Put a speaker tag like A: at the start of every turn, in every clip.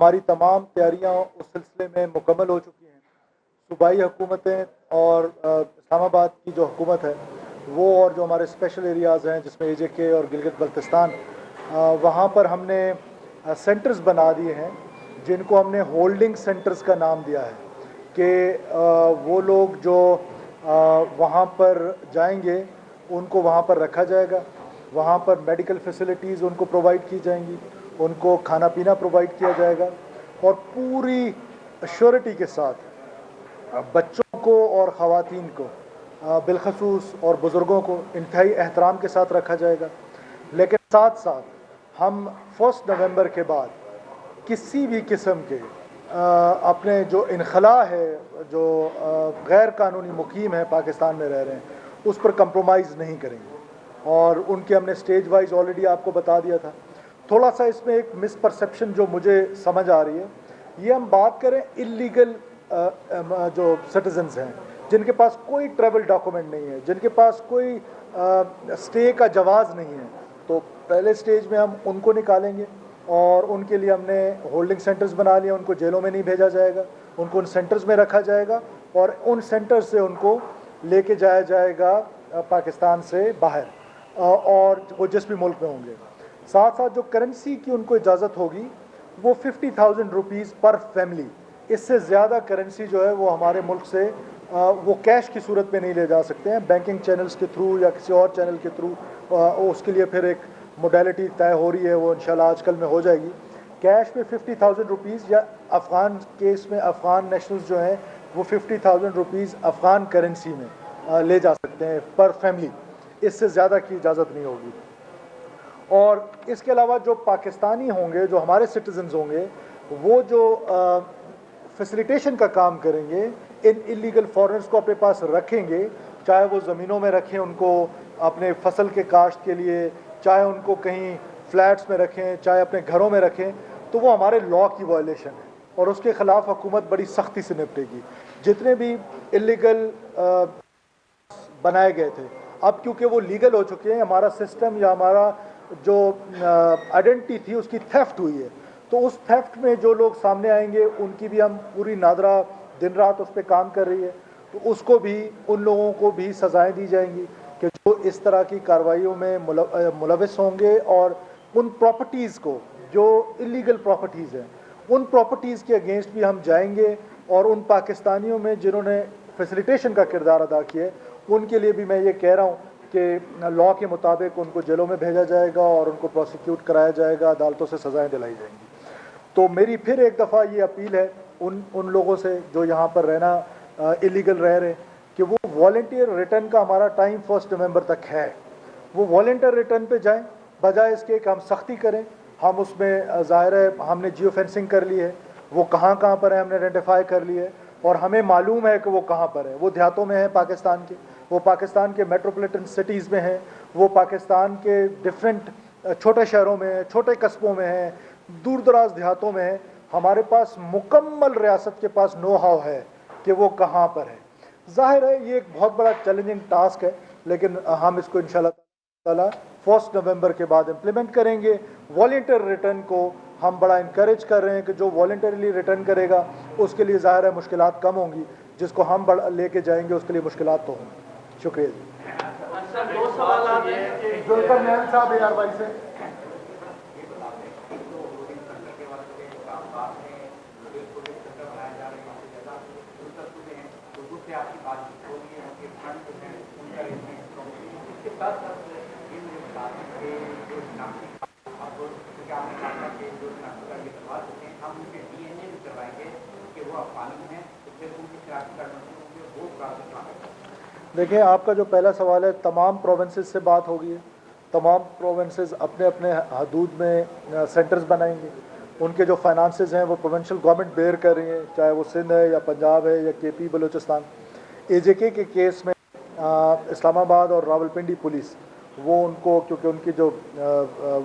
A: हमारी तमाम तैयारियां उस सिलसिले में मुकम्मल हो चुकी हैं। सूबाई हुकूमतें और इस्लामाबाद की जो हुकूमत है वो, और जो हमारे स्पेशल एरियाज़ हैं जिसमें AJK और गिलगित बल्तिस्तान, वहाँ पर हमने सेंटर्स बना दिए हैं जिनको हमने होल्डिंग सेंटर्स का नाम दिया है कि वो लोग जो वहाँ पर जाएंगे उनको वहाँ पर रखा जाएगा, वहाँ पर मेडिकल फैसिलिटीज़ उनको प्रोवाइड की जाएंगी, उनको खाना पीना प्रोवाइड किया जाएगा, और पूरी श्योरिटी के साथ बच्चों को और ख़वातीन को बिलखसूस और बुज़ुर्गों को इंतहाई एहतराम के साथ रखा जाएगा। लेकिन साथ साथ हम 1 नवंबर के बाद किसी भी किस्म के अपने जो इनखला है, जो गैर कानूनी मुकीम है पाकिस्तान में रह रहे हैं, उस पर कंप्रोमाइज़ नहीं करेंगे। और उनके हमने स्टेज वाइज ऑलरेडी आपको बता दिया था। थोड़ा सा इसमें एक मिसपरसेप्शन जो मुझे समझ आ रही है, ये हम बात करें इलीगल जो सिटीजन्स हैं जिनके पास कोई ट्रैवल डॉक्यूमेंट नहीं है, जिनके पास कोई स्टे का जवाज़ नहीं है, तो पहले स्टेज में हम उनको निकालेंगे और उनके लिए हमने होल्डिंग सेंटर्स बना लिए। उनको जेलों में नहीं भेजा जाएगा, उनको उन सेंटर्स में रखा जाएगा और उन सेंटर्स से उनको लेके जाया जाएगा पाकिस्तान से बाहर, और वो जिस भी मुल्क में होंगे। साथ साथ जो करेंसी की उनको इजाज़त होगी वो 50,000 रुपीज़ पर फैमिली। इससे ज़्यादा करेंसी जो है वो हमारे मुल्क से वो कैश की सूरत में नहीं ले जा सकते हैं, बैंकिंग चैनल्स के थ्रू या किसी और चैनल के थ्रू। उसके लिए फिर एक मोडेलिटी तय हो रही है, वो इंशाल्लाह आजकल में हो जाएगी। कैश पे 50,000 रुपीज़, या अफ़गान केस में अफ़गान नेशनल्स जो हैं वो 50,000 रुपीज़ अफ़गान करेंसी में ले जा सकते हैं पर फैमिली। इससे ज़्यादा की इजाज़त नहीं होगी। और इसके अलावा जो पाकिस्तानी होंगे, जो हमारे सिटीजन्स होंगे, वो जो फैसिलिटेशन का काम करेंगे, इन इलीगल फॉरेनर्स को अपने पास रखेंगे, चाहे वो ज़मीनों में रखें उनको अपने फसल के काश्त के लिए, चाहे उनको कहीं फ्लैट्स में रखें, चाहे अपने घरों में रखें, तो वो हमारे लॉ की वायलेशन है और उसके ख़िलाफ़ हुकूमत बड़ी सख्ती से निपटेगी। जितने भी इलीगल बनाए गए थे, अब क्योंकि वो लीगल हो चुके हैं, हमारा सिस्टम या हमारा जो आइडेंटिटी थी उसकी थेफ्ट हुई है, तो उस थेफ्ट में जो लोग सामने आएंगे उनकी भी हम पूरी नादरा दिन रात उस पर काम कर रही है, तो उसको भी, उन लोगों को भी सज़ाएं दी जाएंगी कि जो इस तरह की कार्रवाइयों में मुलविस होंगे, और उन प्रॉपर्टीज़ को जो इलीगल प्रॉपर्टीज़ हैं उन प्रॉपर्टीज़ के अगेंस्ट भी हम जाएंगे, और उन पाकिस्तानियों में जिन्होंने फैसिलिटेशन का किरदार अदा किया है उनके लिए भी मैं ये कह रहा हूँ कि लॉ के मुताबिक उनको जेलों में भेजा जाएगा और उनको प्रोसिक्यूट कराया जाएगा, अदालतों से सज़ाएं दिलाई जाएंगी। तो मेरी फिर एक दफ़ा ये अपील है उन लोगों से जो यहाँ पर रहना इलीगल रह रहे हैं कि वो वॉलंटियर रिटर्न का हमारा टाइम 1 नवंबर तक है, वो वॉलंटियर रिटर्न पे जाएं, बजाय इसके कि हम सख्ती करें। हम उसमें ज़ाहिर है हमने जियो फेंसिंग कर ली है, वो कहाँ कहाँ पर है हमने आइडेंटिफाई कर ली है, और हमें मालूम है कि वो कहाँ पर है। वो देहातों में है पाकिस्तान के, वो पाकिस्तान के मेट्रोपॉलिटन सिटीज़ में है, वो पाकिस्तान के डिफरेंट छोटे शहरों में है, छोटे कस्बों में है, दूर दराज देहातों में है। हमारे पास मुकम्मल रियासत के पास नो हाउ है कि वो कहाँ पर है। ज़ाहिर है ये एक बहुत बड़ा चैलेंजिंग टास्क है, लेकिन हम इसको इंशाल्लाह ताला 1 नवंबर के बाद इम्प्लीमेंट करेंगे। वॉलंटियर रिटर्न को हम बड़ा इंकरेज कर रहे हैं कि जो वॉलंटरली रिटर्न करेगा उसके लिए ज़ाहिर है मुश्किलात कम होंगी, जिसको हम बड़ा लेके जाएंगे उसके लिए मुश्किलात तो होंगी। शुक्रिया जी।
B: सर, 2 सवाल हैं
A: जुल्करनैन साहब यार भाई से। देखिए, आपका जो पहला सवाल है, तमाम प्रोविंसेस से बात होगी है, तमाम प्रोविंसेस अपने अपने हदूद में सेंटर्स बनाएंगे। उनके जो फाइनेंसेस हैं वो प्रोविंशियल गवर्नमेंट बेयर कर रही है, चाहे वो सिंध है या पंजाब है या KP बलूचिस्तान। AJK के केस में इस्लामाबाद और रावलपिंडी पुलिस, वो उनको, क्योंकि उनकी जो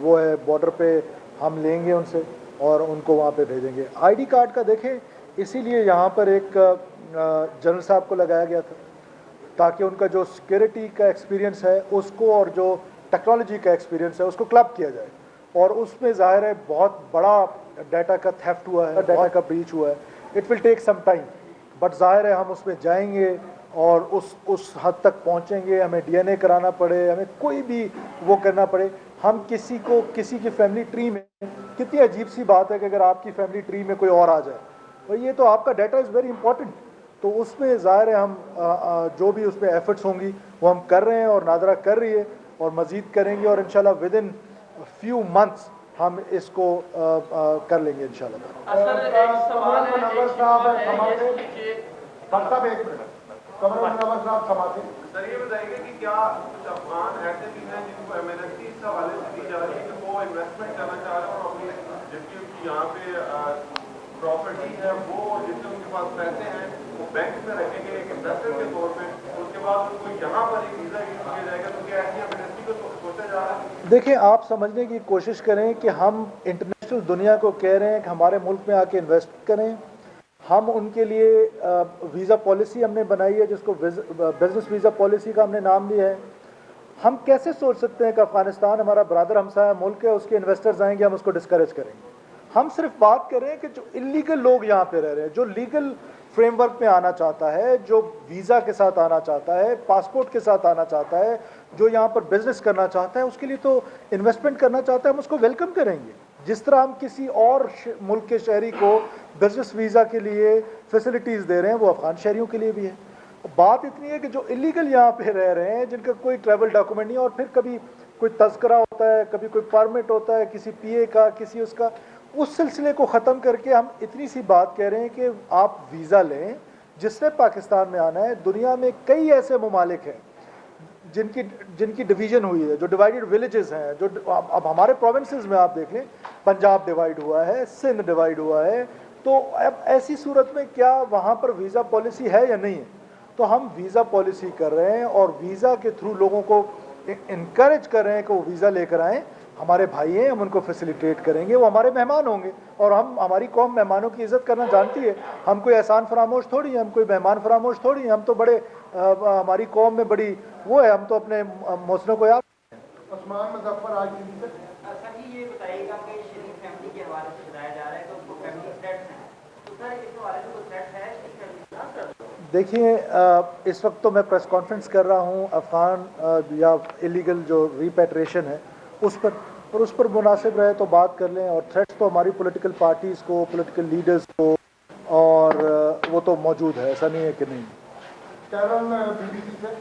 A: वो है बॉर्डर पे, हम लेंगे उनसे और उनको वहाँ पे भेजेंगे। ID कार्ड का देखें, इसीलिए यहाँ पर एक जनरल साहब को लगाया गया था ताकि उनका जो सिक्योरिटी का एक्सपीरियंस है उसको और जो टेक्नोलॉजी का एक्सपीरियंस है उसको क्लब किया जाए, और उसमें ज़ाहिर है बहुत बड़ा डाटा का थेफ्ट हुआ है, डाटा का ब्रीच हुआ है, it will take some time, but ज़ाहिर है हम उसमें जाएंगे और उस हद तक पहुंचेंगे, हमें डीएनए कराना पड़े, हमें कोई भी वो करना पड़े, हम किसी की फैमिली ट्री में, कितनी अजीब सी बात है कि अगर आपकी फैमिली ट्री में कोई और आ जाए, तो ये तो आपका डाटा इज़ वेरी इंपॉर्टेंट, तो उसमें ज़ाहिर है हम जो भी उसमें एफर्ट्स होंगी वो हम कर रहे हैं और नादरा कर रही है और मज़ीद करेंगे और इंशाल्लाह विद इन फ्यू मंथ्स हम इसको कर लेंगे इंशाल्लाह।
B: सर एक सवाल है,
C: सर ये बताइए कि क्या कुछ अफगान ऐसे भी हैं जिनको एमएनएसटी इस हवाले से दी जा रही है कि वो इन्वेस्टमेंट करना चाह रहे हैं और अपनी जितनी उनकी यहाँ पे प्रॉपर्टी है वो जितने उनके पास पैसे हैं वो बैंक में रखेंगे एक इन्वेस्टर के तौर पे, उसके बाद उनको यहाँ पर एक वीज़ा इशू किया जाएगा, तो क्या ऐसी एमएनएसटी को सोचा जा रहा है?
A: देखिए, आप समझने की कोशिश करें कि हम इंटरनेशनल दुनिया को कह रहे हैं कि हमारे मुल्क में आके इन्वेस्ट करें, हम उनके लिए वीज़ा पॉलिसी हमने बनाई है जिसको बिजनेस वीज़ा पॉलिसी का हमने नाम दिया है। हम कैसे सोच सकते हैं कि अफ़गानिस्तान हमारा ब्रदर हमसाया मुल्क है, उसके इन्वेस्टर्स आएंगे, हम उसको डिस्करेज करेंगे? हम सिर्फ बात कर रहे हैं कि जो इलीगल लोग यहाँ पे रह रहे हैं, जो लीगल फ्रेमवर्क में आना चाहता है, जो वीज़ा के साथ आना चाहता है, पासपोर्ट के साथ आना चाहता है, जो यहाँ पर बिजनेस करना चाहता है, उसके लिए तो इन्वेस्टमेंट करना चाहता है, हम उसको वेलकम करेंगे। जिस तरह हम किसी और मुल्क के शहरी को बिजनेस वीज़ा के लिए फैसिलिटीज़ दे रहे हैं, वो अफ़गान शहरियों के लिए भी है। बात इतनी है कि जो इलीगल यहाँ पे रह रहे हैं, जिनका कोई ट्रैवल डॉक्यूमेंट नहीं, और फिर कभी कोई तस्करा होता है, कभी कोई परमिट होता है किसी पीए का, किसी उसका, उस सिलसिले को ख़त्म करके हम इतनी सी बात कह रहे हैं कि आप वीज़ा लें जिसने पाकिस्तान में आना है। दुनिया में कई ऐसे ममालिक हैं जिनकी डिवीज़न हुई है, जो डिवाइडेड विलेजेस हैं, जो अब हमारे प्रोविंसेस में आप देख लें, पंजाब डिवाइड हुआ है, सिंध डिवाइड हुआ है, तो अब ऐसी सूरत में क्या वहाँ पर वीज़ा पॉलिसी है या नहीं है? तो हम वीज़ा पॉलिसी कर रहे हैं और वीज़ा के थ्रू लोगों को इनकरेज कर रहे हैं कि वो वीज़ा लेकर आएँ, हमारे भाई हैं, हम उनको फैसिलिटेट करेंगे, वो हमारे मेहमान होंगे, और हमारी कौम मेहमानों की इज़्ज़त करना जानती है। हम कोई एहसान फरामोश थोड़ी हैं, हम कोई मेहमान फरामोश थोड़ी हैं, हम तो बड़े हमारी कौम में बड़ी वो है, हम तो अपने मौसलों को याद।
C: उस्मान मुजफ्फर आज
B: सर जी ये बताइएगा कि शरीफ फैमिली के हवाले से बताया जा रहा है तो फैमिली थ्रेट्स हैं, तो सर इस हवाले से कोई थ्रेट है शरीफ फैमिली का?
A: देखिए, इस वक्त तो मैं प्रेस कॉन्फ्रेंस कर रहा हूँ अफ़गान या इलीगल जो रिपेट्रिएशन है उस पर मुनासिब रहे तो बात कर लें, और थ्रेट्स तो हमारी पॉलिटिकल पार्टीज़ को, पॉलिटिकल लीडर्स को, और वो तो मौजूद है, ऐसा नहीं है कि नहीं।
C: BBC से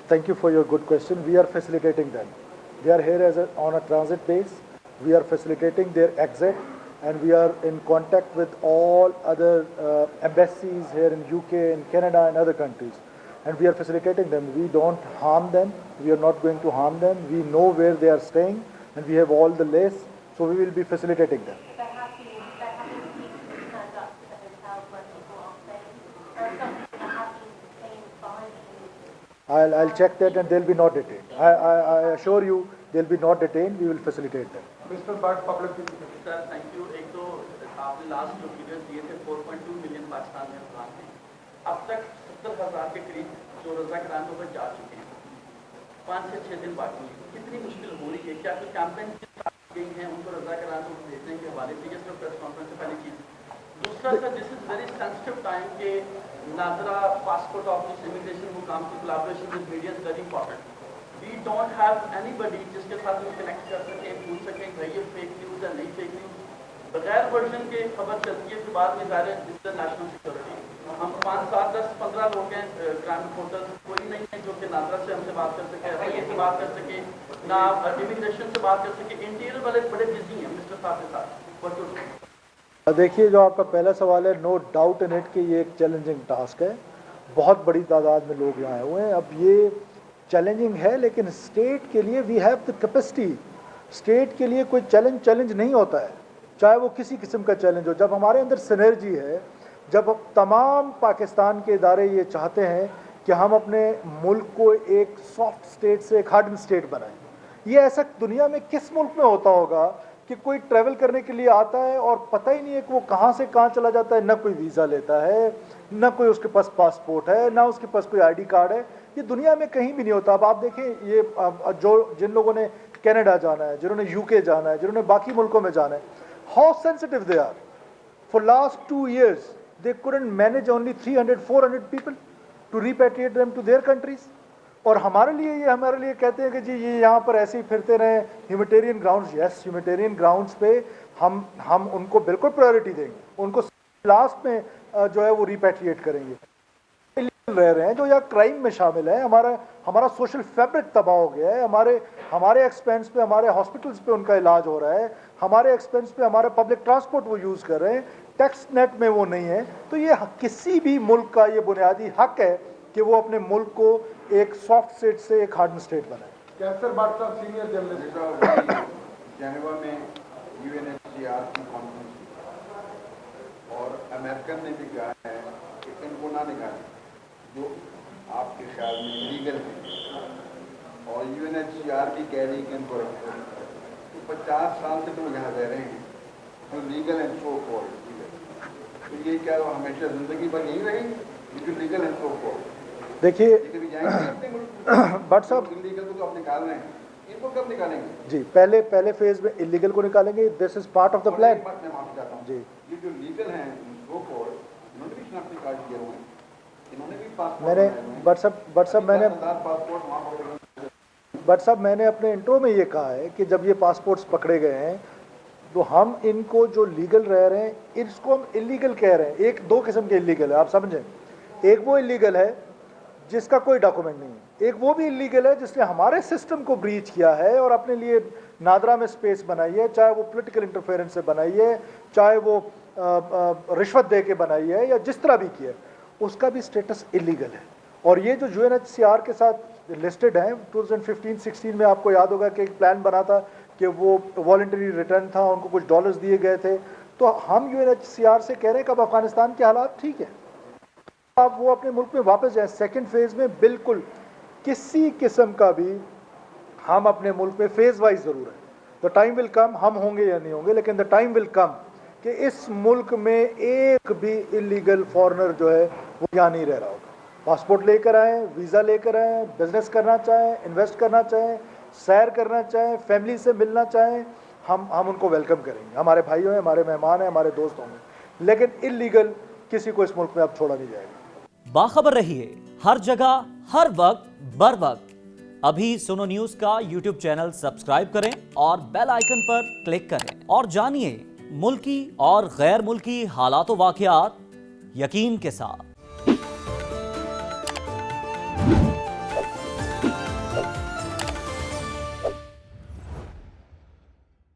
A: Thank you for your good question. We are facilitating them. They are here on a transit base. We are facilitating their exit, and we are in contact with all other embassies here in UK, in Canada, and other countries. And we are facilitating them. We don't harm them. We are not going to harm them. We know where they are staying, and we have all the lists, so we will be facilitating them. I'll check that, and they'll be not detained. I assure you, they'll be not detained. We will facilitate them.
C: Mr. Bhatt, public
B: sir thank you. एक तो आपने last जो figures दिए थे 4.2 million Pakistan में अफगान हैं, अब तक 70,000 के करीब जो रज़ा कराने पर जा चुके हैं, 5 से 6 दिन बाकी हैं। कितनी मुश्किल हो रही है? क्या कोई कैंपेन गई हैं उनको रज़ा कराने को भेजने के हवाले से? ये सिर्फ प्रेस कॉन्फ्रेंस से पहली चीज़। दूसरा sir, this is very sensitive time के नाजरा पासपोर्ट ऑफिस इमिग्रेशन मुकाम की collaboration with media is very important. We don't have anybody जिसके साथ हम कनेक्ट कर सकें, पूछ सकें भाई ये फेक न्यूज़ है नहीं फेक न्यूज़। बगैर वर्जन के खबर चलती है, फिर बाद में ज़ाहिर है नेशनल सिक्योरिटी। हम 5, 7, 10, 15 लोग हैं क्राइम रिपोर्टर्स, कोई नहीं है जो कि नाजरा से हमसे बात कर सके, एफआईए से बात कर सके, ना इमिग्रेशन से बात कर सके। इंटीरियर वाले बड़े बिजी हैं मिस्टर साहब के साथ।
A: देखिए, जो आपका पहला सवाल है, नो डाउट इन इट कि ये एक चैलेंजिंग टास्क है। बहुत बड़ी तादाद में लोग यहाँ आए हुए हैं। अब ये चैलेंजिंग है, लेकिन स्टेट के लिए we have the capacity. State के लिए कोई चैलेंज नहीं होता है, चाहे वो किसी किस्म का चैलेंज हो। जब हमारे अंदर सिनर्जी है, जब तमाम पाकिस्तान के इदारे ये चाहते हैं कि हम अपने मुल्क को एक सॉफ्ट स्टेट से एक हार्ड स्टेट बनाएं, ये ऐसा दुनिया में किस मुल्क में होता होगा کہ کوئی ٹریول کرنے کے لیے آتا ہے اور پتہ ہی نہیں ہے کہ وہ کہاں سے کہاں چلا جاتا ہے، نہ کوئی ویزا لیتا ہے، نہ کوئی اس کے پاس پاسپورٹ ہے، نہ اس کے پاس کوئی آئی ڈی کارڈ ہے. یہ دنیا میں کہیں بھی نہیں ہوتا. اب آپ دیکھیں یہ جن لوگوں نے کینیڈا جانا ہے، جنہوں نے یو کے جانا ہے، جنہوں نے باقی ملکوں میں جانا ہے, how sensitive they are. For last 2 years they couldn't manage only 300-400 people to repatriate them to their countries. اور ہمارے لیے کہتے ہیں کہ جی یہ یہاں پر ایسے ہی پھرتے رہیں ہیومیٹیرین گراؤنڈز. یس, ہیومیٹیرین گراؤنڈز پہ ہم ان کو بالکل پرائیورٹی دیں گے, ان کو لاسٹ میں جو ہے وہ ریپیٹریٹ کریں گے. رہ رہے ہیں جو یا کرائم میں شامل ہیں, ہمارا سوشل فیبرک تباہ ہو گیا ہے, ہمارے ایکسپینس پہ ہمارے ہاسپٹلس پہ ان کا علاج ہو رہا ہے, ہمارے ایکسپینس پہ ہمارے پبلک ٹرانسپورٹ وہ یوز کر رہے ہیں, ٹیکس نیٹ میں وہ نہیں ہے. تو یہ کسی بھی ملک کا یہ بنیادی حق ہے کہ وہ اپنے ملک کو ایک سافٹ اسٹیٹ سے ایک ہارڈ اسٹیٹ بنائے.
C: کیسر بٹ صاحب سینئر جرنلسٹ جنیوا میں UNHCR کی کانفرنس اور امریکن نے بھی کہا ہے کہ ان کو نہ نکالیں جو آپ کے خیال میں لیگل ہے, اور UNHCR بھی کہہ رہی کہ ان کو رکھیں. تو 50 سال سے تو یہاں رہ رہے ہیں جو legal and so called legal, تو یہ کیا ہمیشہ زندگی بھر یہی رہیں گے جو لیگل اینڈ سو کالڈ؟
A: دیکھیے بٹ صاحب
C: انلیگل تو آپ نکال رہے ہیں, ان کو کب نکالیں گے؟
A: جی پہلے فیز میں انلیگل کو نکالیں گے. This is part of the plan.
C: میں معافی چاہتا ہوں,
A: جی
C: یہ جو لیگل ہیں سو کالڈ انہوں نے بھی شناختی کارڈ کیے ہوئے ہیں, انہوں نے بھی
A: میں نے بٹ صاحب میں نے اپنے انٹرو میں یہ کہا ہے کہ جب یہ پاسپورٹس پکڑے گئے ہیں تو ہم ان کو جو لیگل رہ رہے ہیں اس کو ہم انلیگل کہہ رہے ہیں. 2 قسم کے انلیگل ہے, آپ سمجھیں. ایک وہ انلیگل ہے جس کا کوئی ڈاکومنٹ نہیں ہے, ایک وہ بھی انلیگل ہے جس نے ہمارے سسٹم کو بریچ کیا ہے اور اپنے لیے نادرا میں سپیس بنائی ہے, چاہے وہ پولیٹیکل انٹرفیئرنس سے بنائی ہے, چاہے وہ رشوت دے کے بنائی ہے, یا جس طرح بھی کیا ہے, اس کا بھی سٹیٹس انلیگل ہے. اور یہ جو UNHCR کے ساتھ لسٹڈ ہیں 2015-16 میں آپ کو یاد ہوگا کہ ایک پلان بنا تھا کہ وہ والنٹری ریٹرن تھا, ان کو کچھ ڈالرز دیے گئے تھے. تو ہم UNHCR سے کہہ رہے ہیں کہ اب افغانستان کے حالات ٹھیک ہیں, آپ وہ اپنے ملک میں واپس جائیں. سیکنڈ فیز میں بالکل کسی قسم کا بھی ہم اپنے ملک میں فیز وائز ضرور ہے. دا ٹائم ول کم, ہم ہوں گے یا نہیں ہوں گے, لیکن دا ٹائم ول کم کہ اس ملک میں ایک بھی انلیگل فارنر جو ہے وہ یہاں نہیں رہ رہا ہوگا. پاسپورٹ لے کر آئیں, ویزا لے کر آئیں, بزنس کرنا چاہیں, انویسٹ کرنا چاہیں, سیر کرنا چاہیں, فیملی سے ملنا چاہیں, ہم ان کو ویلکم کریں گے. ہمارے بھائی ہیں, ہمارے مہمان ہیں, ہمارے دوست ہوں گے, لیکن انلیگل کسی کو اس ملک میں اب چھوڑا نہیں جائے گا.
D: باخبر رہیے ہر جگہ ہر وقت بر وقت. ابھی سنو نیوز کا YouTube چینل سبسکرائب کریں اور بیل آئیکن پر کلک کریں اور جانیے ملکی اور غیر ملکی حالات و واقعات یقین کے ساتھ.